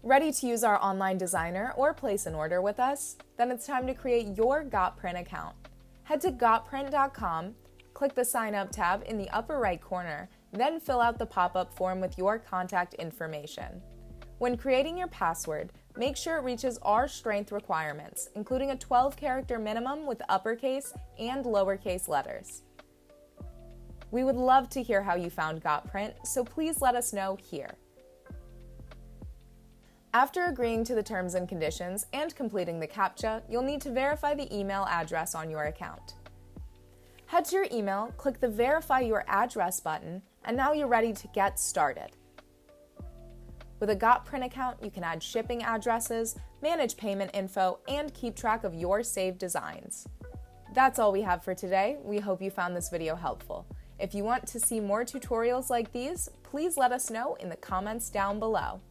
Ready to use our online designer or place an order with us? Then it's time to create your GotPrint account. Head to GotPrint.com, click the Sign Up tab in the upper right corner, then fill out the pop-up form with your contact information. When creating your password, make sure it reaches our strength requirements, including a 12-character minimum with uppercase and lowercase letters. We would love to hear how you found GotPrint, so please let us know here. After agreeing to the terms and conditions and completing the CAPTCHA, you'll need to verify the email address on your account. Head to your email, click the Verify Your Address button, and now you're ready to get started. With a GotPrint account, you can add shipping addresses, manage payment info, and keep track of your saved designs. That's all we have for today. We hope you found this video helpful. If you want to see more tutorials like these, please let us know in the comments down below.